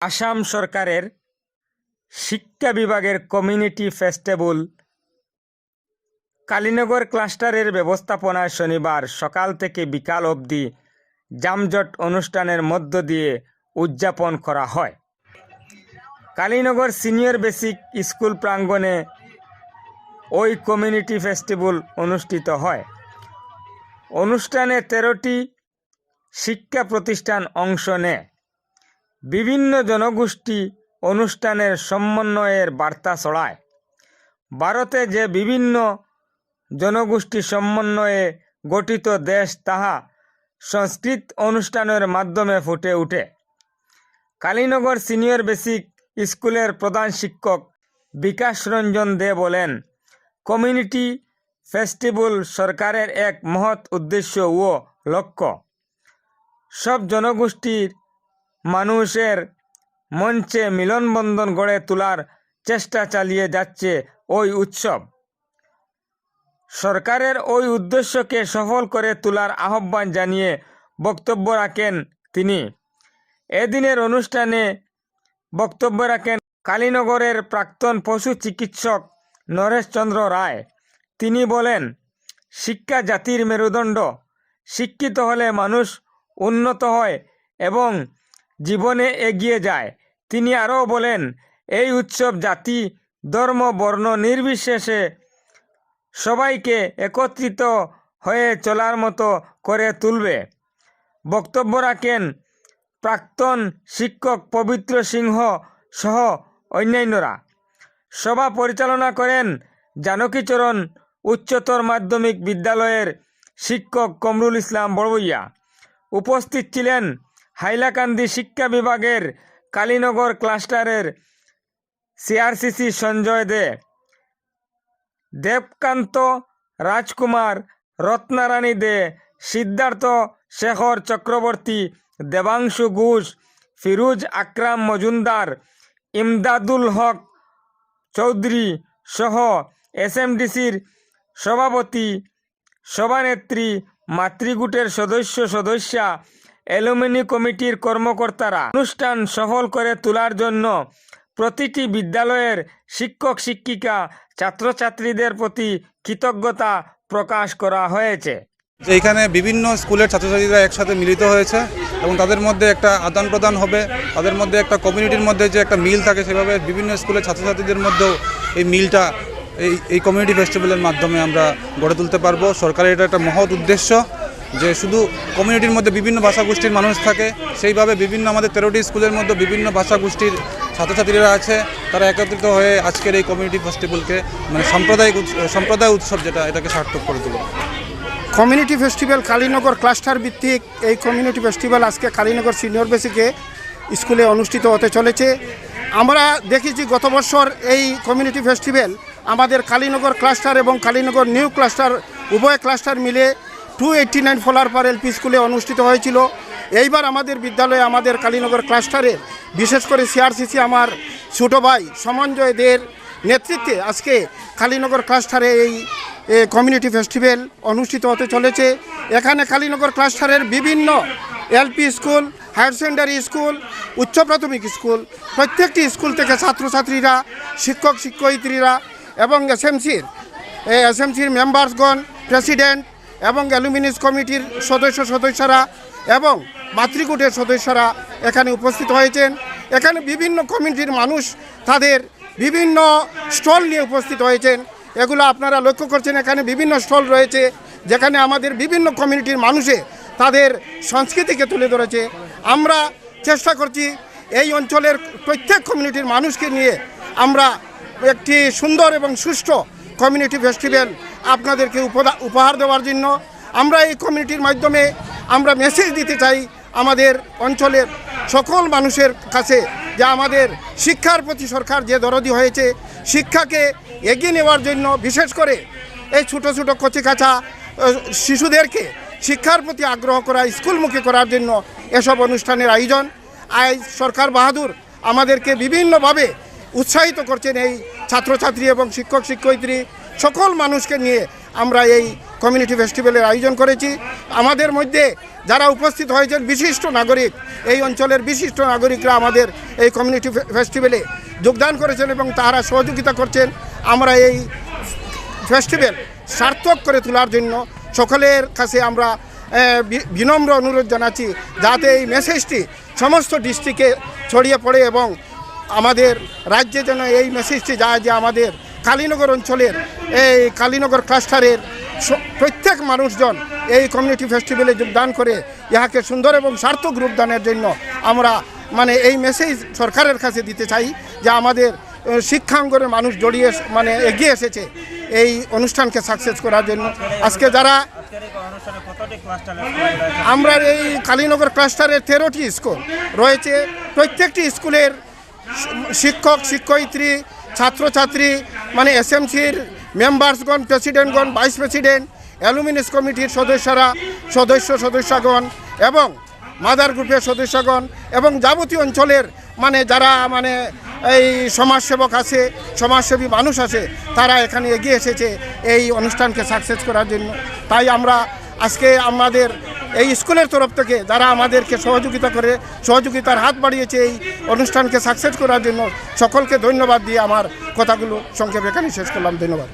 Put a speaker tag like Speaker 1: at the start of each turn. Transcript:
Speaker 1: আসাম সরকারের শিক্ষা বিভাগের কমিউনিটি ফেস্টিভ্যাল কালীনগর ক্লাস্টারের ব্যবস্থাপনায় শনিবার সকাল থেকে বিকাল অবধি যানজট অনুষ্ঠানের মধ্য দিয়ে উদযাপন করা হয়। কালীনগর সিনিয়র বেসিক স্কুল প্রাঙ্গণে ওই কমিউনিটি ফেস্টিভ্যাল অনুষ্ঠিত হয়। অনুষ্ঠানে 13টি শিক্ষা প্রতিষ্ঠান অংশ নেয়। বিভিন্ন জনগোষ্ঠী অনুষ্ঠানের সমন্বয়ের বার্তা ছড়ায়। ভারতে যে বিভিন্ন জনগোষ্ঠী সমন্বয়ে গঠিত দেশ তাহা সংস্কৃত অনুষ্ঠানের মাধ্যমে ফুটে ওঠে। কালীনগর সিনিয়র বেসিক স্কুলের প্রধান শিক্ষক বিকাশ রঞ্জন দে বলেন, কমিউনিটি ফেস্টিভ্যাল সরকারের এক মহৎ উদ্দেশ্য ও লক্ষ্য। সব জনগোষ্ঠীর মানুষের মঞ্চে মিলনবন্ধন গড়ে তোলার চেষ্টা চালিয়ে যাচ্ছে ওই উৎসব। সরকারের ওই উদ্দেশ্যকে সফল করে তোলার আহ্বান জানিয়ে বক্তব্য রাখেন তিনি। এদিনের অনুষ্ঠানে বক্তব্য রাখেন কালীনগরের প্রাক্তন পশু চিকিৎসক নরেশ চন্দ্র রায়। তিনি বলেন, শিক্ষা জাতির মেরুদণ্ড। শিক্ষিত হলে মানুষ উন্নত হয় এবং জীবনে এগিয়ে যায়। তিনি আরও বলেন, এই উৎসব জাতি ধর্ম বর্ণ নির্বিশেষে সবাইকে একত্রিত হয়ে চলার মতো করে তুলবে। বক্তব্য রাখেন প্রাক্তন শিক্ষক পবিত্র সিংহ সহ অন্যান্যরা। সভা পরিচালনা করেন জানকীচরণ উচ্চতর মাধ্যমিক বিদ্যালয়ের শিক্ষক কমরুল ইসলাম বড়বইয়া। উপস্থিত ছিলেন হাইলাকান্দি শিক্ষা বিভাগের কালীনগর ক্লাস্টারের সিআরসিসি সঞ্জয় দে, দেবকান্ত রাজকুমার, রত্নারানী দে, সিদ্ধার্থ শেখর চক্রবর্তী, দেবাংশু ঘোষ, ফিরোজ আকরাম মজুমদার, ইমদাদুল হক চৌধুরী সহ এসএমডিসির সভাপতি, সভানেত্রী, মাতৃগুটের সদস্যা, অ্যালুমিনি কমিটির কর্মকর্তারা। অনুষ্ঠান সফল করে তোলার জন্য প্রতিটি বিদ্যালয়ের শিক্ষক শিক্ষিকা ছাত্রছাত্রীদের প্রতি কৃতজ্ঞতা প্রকাশ করা হয়েছে।
Speaker 2: এইখানে বিভিন্ন স্কুলের ছাত্রছাত্রীরা একসাথে মিলিত হয়েছে এবং তাদের মধ্যে একটা আদান প্রদান হবে, তাদের মধ্যে একটা কমিউনিটির মধ্যে যে একটা মিল থাকে, সেভাবে বিভিন্ন স্কুলের ছাত্রছাত্রীদের মধ্যেও এই মিলটা এই কমিউনিটি ফেস্টিভ্যালের মাধ্যমে আমরা গড়ে তুলতে পারবো। সরকারের এটা একটা মহৎ উদ্দেশ্য যে শুধু কমিউনিটির মধ্যে বিভিন্ন ভাষাগোষ্ঠীর মানুষ থাকে, সেইভাবে বিভিন্ন আমাদের 13টি স্কুলের মধ্যে বিভিন্ন ভাষাগোষ্ঠীর ছাত্রছাত্রীরা আছে, তারা একত্রিত হয়ে আজকের এই কমিউনিটি ফেস্টিভ্যালকে মানে সম্প্রদায় উৎসব যেটা, এটাকে সার্থক করে তুলবে।
Speaker 3: কমিউনিটি ফেস্টিভ্যাল কালীনগর ক্লাস্টার ভিত্তিক এই কমিউনিটি ফেস্টিভ্যাল আজকে কালীনগর সিনিয়র বেসিকে স্কুলে অনুষ্ঠিত হতে চলেছে। আমরা দেখেছি গত বছর এই কমিউনিটি ফেস্টিভ্যাল আমাদের কালীনগর ক্লাস্টার এবং কালীনগর নিউ ক্লাস্টার উভয় ক্লাস্টার মিলে 289 ফলারপাড় এলপি স্কুলে অনুষ্ঠিত হয়েছিল। এইবার আমাদের বিদ্যালয়ে আমাদের কালীনগর ক্লাস্টারে বিশেষ করে সিআরসিসি আমার ছোটো ভাই সমঞ্জয় দের নেতৃত্বে আজকে কালীনগর ক্লাস্টারে এই কমিউনিটি ফেস্টিভ্যাল অনুষ্ঠিত হতে চলেছে। এখানে কালীনগর ক্লাস্টারের বিভিন্ন LP school, higher secondary school, উচ্চ প্রাথমিক স্কুল, প্রত্যেকটি স্কুল থেকে ছাত্রছাত্রীরা, শিক্ষক শিক্ষয়িত্রীরা এবং এসএমসির মেম্বার্সগণ, প্রেসিডেন্ট এবং অ্যালুমিনিস কমিটির সদস্যরা এবং মাতৃগুটের সদস্যরা এখানে উপস্থিত হয়েছেন। এখানে বিভিন্ন কমিউনিটির মানুষ তাদের বিভিন্ন স্টল নিয়ে উপস্থিত হয়েছেন। এগুলো আপনারা লক্ষ্য করছেন, এখানে বিভিন্ন স্টল রয়েছে যেখানে আমাদের বিভিন্ন কমিউনিটির মানুষে তাদের সংস্কৃতিকে তুলে ধরেছে। আমরা চেষ্টা করছি এই অঞ্চলের প্রত্যেক কমিউনিটির মানুষকে নিয়ে আমরা একটি সুন্দর এবং সুষ্ঠু কমিউনিটি ফেস্টিভ্যাল আপনাদেরকে উপহার দেওয়ার জন্য। আমরা এই কমিউনিটির মাধ্যমে আমরা মেসেজ দিতে চাই আমাদের অঞ্চলের সকল মানুষের কাছে যে আমাদের শিক্ষার প্রতি সরকার যে দরদি হয়েছে, শিক্ষাকে এগিয়ে নেওয়ার জন্য বিশেষ করে এই ছোটো ছোটো কচিকাঁচা শিশুদেরকে শিক্ষার প্রতি আগ্রহ করা, স্কুলমুখী করার জন্য এসব অনুষ্ঠানের আয়োজন। আজ সরকার বাহাদুর আমাদেরকে বিভিন্নভাবে উৎসাহিত করছেন। এই ছাত্রছাত্রী এবং শিক্ষক শিক্ষয়িত্রী সকল মানুষকে নিয়ে আমরা এই কমিউনিটি ফেস্টিভ্যালের আয়োজন করেছি। আমাদের মধ্যে যারা উপস্থিত হয়েছেন বিশিষ্ট নাগরিক, এই অঞ্চলের বিশিষ্ট নাগরিকরা আমাদের এই কমিউনিটি ফেস্টিভ্যালে যোগদান করেছেন এবং তারা সহযোগিতা করছেন। আমরা এই ফেস্টিভ্যাল সার্থক করে তোলার জন্য সকলের কাছে আমরা বিনম্র অনুরোধ জানাচ্ছি যাতে এই মেসেজটি সমস্ত ডিস্ট্রিক্টে ছড়িয়ে পড়ে এবং আমাদের রাজ্যে যেন এই মেসেজটি যায় যে আমাদের কালীনগর অঞ্চলের এই কালীনগর ক্লাস্টারের প্রত্যেক মানুষজন এই কমিউনিটি ফেস্টিভ্যালে যোগদান করে ইহাকে সুন্দর এবং সার্থক রূপদানের জন্য আমরা এই মেসেজ সরকারের কাছে দিতে চাই যে আমাদের শিক্ষাঙ্গনের মানুষ জড়িয়ে এগিয়ে এসেছে এই অনুষ্ঠানকে সাকসেস করার জন্য। আজকে যারা আমরা এই কালীনগর ক্লাস্টারের 13টি স্কুল রয়েছে, প্রত্যেকটি স্কুলের শিক্ষক শিক্ষয়িত্রী ছাত্রছাত্রী এসএমসির মেম্বার্সগণ, প্রেসিডেন্টগণ, ভাইস প্রেসিডেন্ট, অ্যালুমিনিয়াস কমিটির সদস্যগণ এবং মাদার গ্রুপের সদস্যগণ এবং যাবতীয় অঞ্চলের যারা এই সমাজসেবক আছে, সমাজসেবী মানুষ আছে, তারা এখানে এগিয়ে এসেছে এই অনুষ্ঠানকে সাকসেস করার জন্য। তাই আমরা আজকে আমাদের এই স্কুলের তরফ থেকে যারা আমাদেরকে সহযোগিতার হাত বাড়িয়েছে এই অনুষ্ঠানকে সাকসেস করার জন্য সকলকে ধন্যবাদ দিয়ে আমার কথাগুলো সংক্ষেপে এখানে শেষ করলাম। ধন্যবাদ।